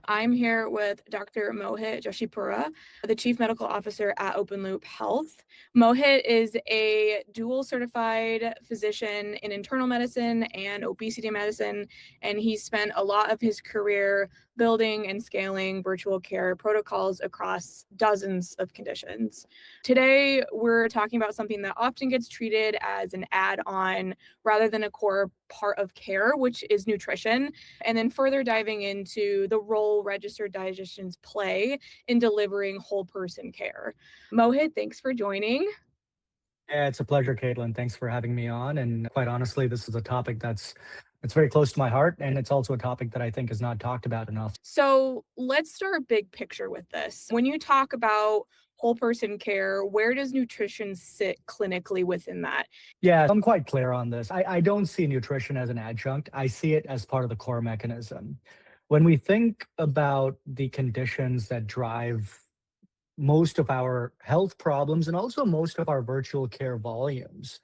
I'm here with Dr. Mohit Joshipura, the Chief Medical Officer at OpenLoop Health. Mohit is a dual certified physician in internal medicine and obesity medicine, and he spent a lot of his career building and scaling virtual care protocols across dozens of conditions. Today, we're talking about something that often gets treated as an add-on rather than a core part of care, which is nutrition, and then further diving into the role registered dietitians play in delivering whole person care. Mohit, thanks for joining. Yeah, it's a pleasure, Caitlin. Thanks for having me on. And quite honestly, this is a topic it's very close to my heart, and it's also a topic that I think is not talked about enough. So let's start big picture with this. When you talk about whole person care, where does nutrition sit clinically within that? Yeah, I'm quite clear on this. I don't see nutrition as an adjunct. I see it as part of the core mechanism. When we think about the conditions that drive most of our health problems and also most of our virtual care volumes,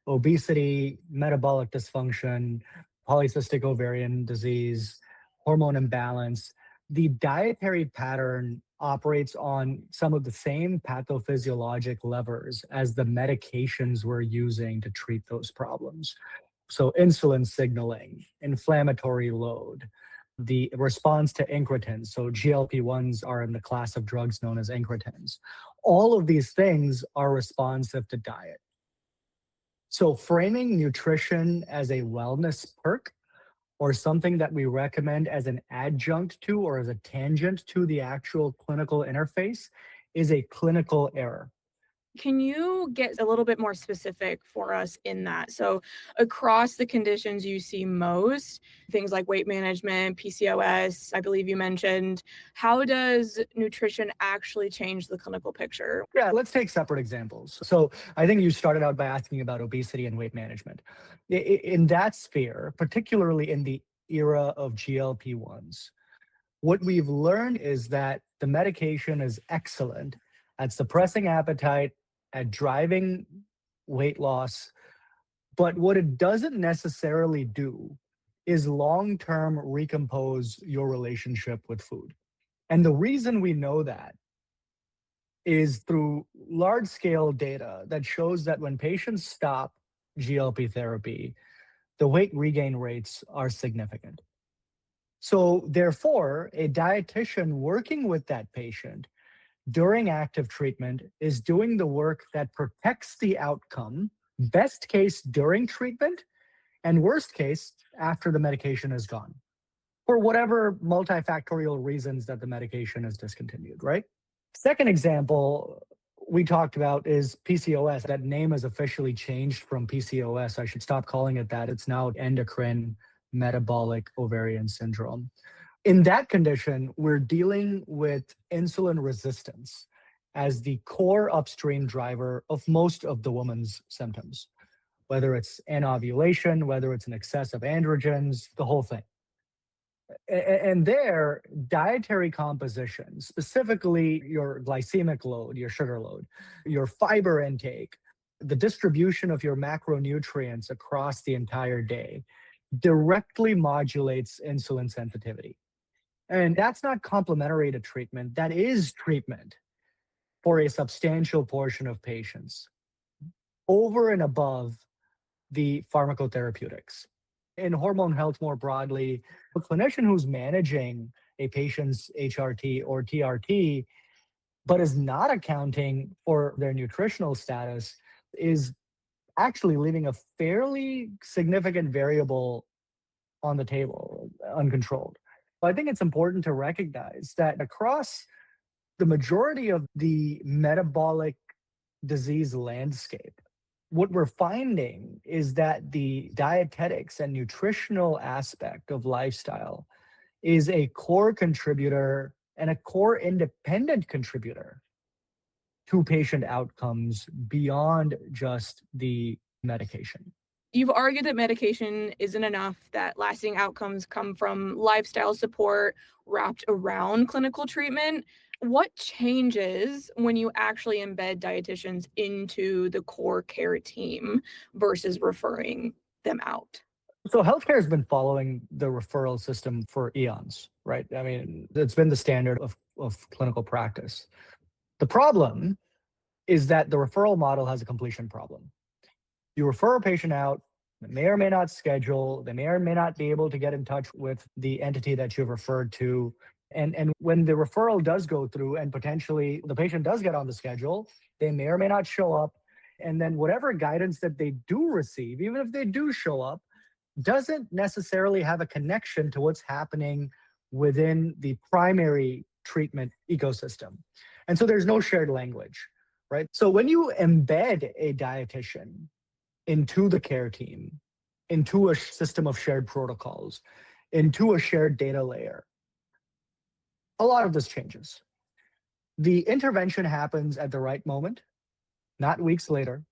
obesity, metabolic dysfunction, polycystic ovarian disease, hormone imbalance, the dietary pattern operates on some of the same pathophysiologic levers as the medications we're using to treat those problems. So, insulin signaling, inflammatory load, the response to incretins. So, GLP-1s are in the class of drugs known as incretins. All of these things are responsive to diet. So, framing nutrition as a wellness perk or something that we recommend as an adjunct to or as a tangent to the actual clinical interface is a clinical error. Can you get a little bit more specific for us in that? So, across the conditions you see most, things like weight management, PCOS, I believe you mentioned, how does nutrition actually change the clinical picture? Yeah, let's take separate examples. So, I think you started out by asking about obesity and weight management. In that sphere, particularly in the era of GLP-1s, what we've learned is that the medication is excellent at suppressing appetite, at driving weight loss. But what it doesn't necessarily do is long term recompose your relationship with food. And the reason we know that is through large scale data that shows that when patients stop GLP therapy, the weight regain rates are significant. So, therefore, a dietitian working with that patient during active treatment is doing the work that protects the outcome, best case during treatment, and worst case after the medication is gone, for whatever multifactorial reasons that the medication is discontinued, right? Second example we talked about is PCOS. That name has officially changed from PCOS. I should stop calling it that. It's now endocrine metabolic ovarian syndrome. In that condition, we're dealing with insulin resistance as the core upstream driver of most of the woman's symptoms, whether it's anovulation, whether it's an excess of androgens, the whole thing. And there, dietary composition, specifically your glycemic load, your sugar load, your fiber intake, the distribution of your macronutrients across the entire day directly modulates insulin sensitivity. And that's not complementary to treatment. That is treatment for a substantial portion of patients over and above the pharmacotherapeutics. In hormone health more broadly, a clinician who's managing a patient's HRT or TRT, but is not accounting for their nutritional status, is actually leaving a fairly significant variable on the table, uncontrolled. I think it's important to recognize that across the majority of the metabolic disease landscape, what we're finding is that the dietetics and nutritional aspect of lifestyle is a core contributor and a core independent contributor to patient outcomes beyond just the medication. You've argued that medication isn't enough, that lasting outcomes come from lifestyle support wrapped around clinical treatment. What changes when you actually embed dietitians into the core care team versus referring them out? So healthcare has been following the referral system for eons, right? I mean, it's been the standard of clinical practice. The problem is that the referral model has a completion problem. You refer a patient out, they may or may not schedule, they may or may not be able to get in touch with the entity that you've referred to. And when the referral does go through and potentially the patient does get on the schedule, they may or may not show up. And then whatever guidance that they do receive, even if they do show up, doesn't necessarily have a connection to what's happening within the primary treatment ecosystem. And so there's no shared language, right? So when you embed a dietitian into the care team, into a system of shared protocols, into a shared data layer, a lot of this changes. The intervention happens at the right moment, not weeks later.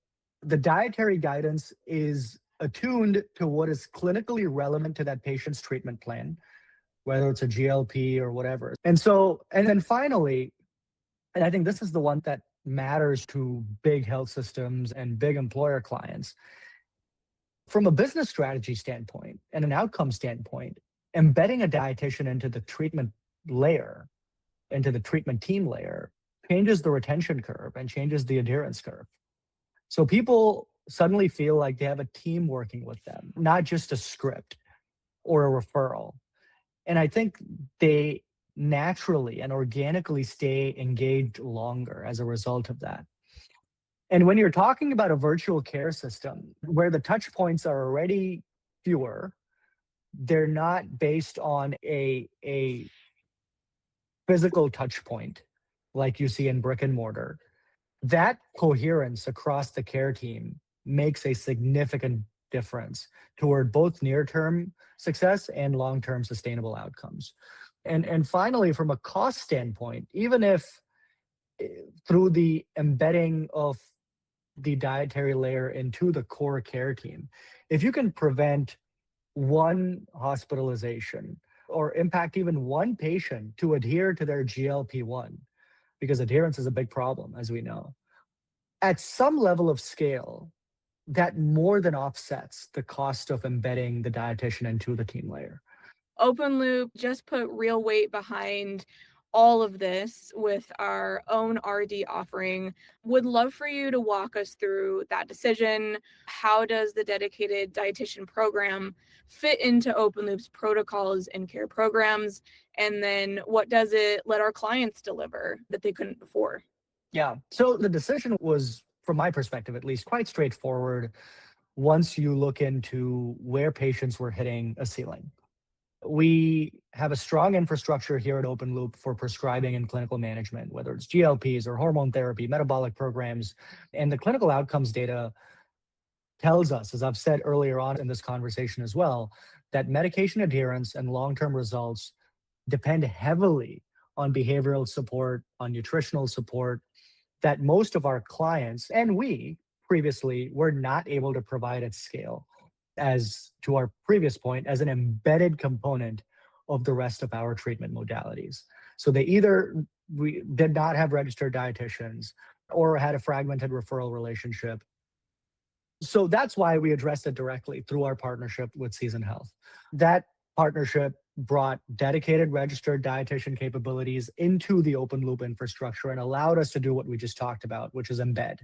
The dietary guidance is attuned to what is clinically relevant to that patient's treatment plan, whether it's a GLP or whatever. And then finally, and I think this is the one that matters to big health systems and big employer clients, from a business strategy standpoint and an outcome standpoint, embedding a dietitian into the treatment layer, into the treatment team layer, changes the retention curve and changes the adherence curve. So people suddenly feel like they have a team working with them, not just a script or a referral. And I think they naturally and organically stay engaged longer as a result of that. And when you're talking about a virtual care system where the touch points are already fewer, they're not based on a physical touch point like you see in brick and mortar. That coherence across the care team makes a significant difference toward both near-term success and long-term sustainable outcomes. And finally, from a cost standpoint, even if through the embedding of the dietary layer into the core care team, if you can prevent one hospitalization or impact even one patient to adhere to their GLP-1, because adherence is a big problem, as we know, at some level of scale, that more than offsets the cost of embedding the dietitian into the team layer. OpenLoop just put real weight behind all of this with our own RD offering. Would love for you to walk us through that decision. How does the dedicated dietitian program fit into OpenLoop's protocols and care programs? And then what does it let our clients deliver that they couldn't before? Yeah. So the decision was, from my perspective at least, quite straightforward once you look into where patients were hitting a ceiling. We have a strong infrastructure here at OpenLoop for prescribing and clinical management, whether it's GLPs or hormone therapy, metabolic programs. And the clinical outcomes data tells us, as I've said earlier on in this conversation as well, that medication adherence and long-term results depend heavily on behavioral support, on nutritional support, that most of our clients and we previously were not able to provide at scale, as to our previous point, as an embedded component of the rest of our treatment modalities. So we did not have registered dietitians or had a fragmented referral relationship. So that's why we addressed it directly through our partnership with Season Health. That partnership brought dedicated registered dietitian capabilities into the OpenLoop infrastructure and allowed us to do what we just talked about, which is embed.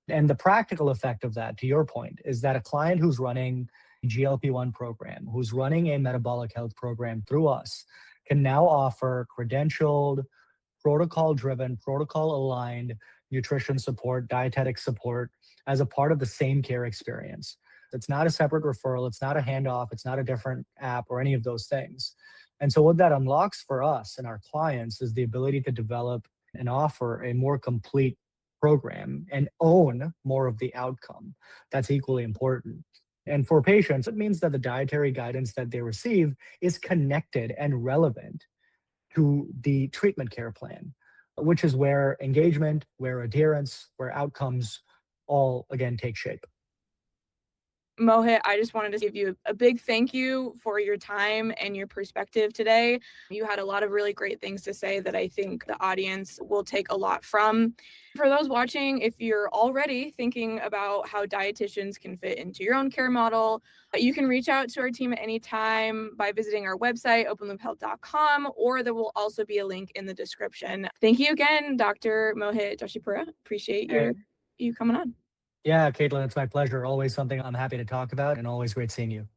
And the practical effect of that, to your point, is that a client who's running a GLP-1 program, who's running a metabolic health program through us, can now offer credentialed, protocol-driven, protocol-aligned nutrition support, dietetic support as a part of the same care experience. It's not a separate referral. It's not a handoff. It's not a different app or any of those things. And so what that unlocks for us and our clients is the ability to develop and offer a more complete program and own more of the outcome. That's equally important. And for patients, it means that the dietary guidance that they receive is connected and relevant to the treatment care plan, which is where engagement, where adherence, where outcomes all again take shape. Mohit, I just wanted to give you a big thank you for your time and your perspective today. You had a lot of really great things to say that I think the audience will take a lot from. For those watching, if you're already thinking about how dietitians can fit into your own care model, you can reach out to our team at any time by visiting our website, openloophealth.com, or there will also be a link in the description. Thank you again, Dr. Mohit Joshipura. Appreciate you coming on. Yeah, Caitlin, it's my pleasure. Always something I'm happy to talk about, and always great seeing you.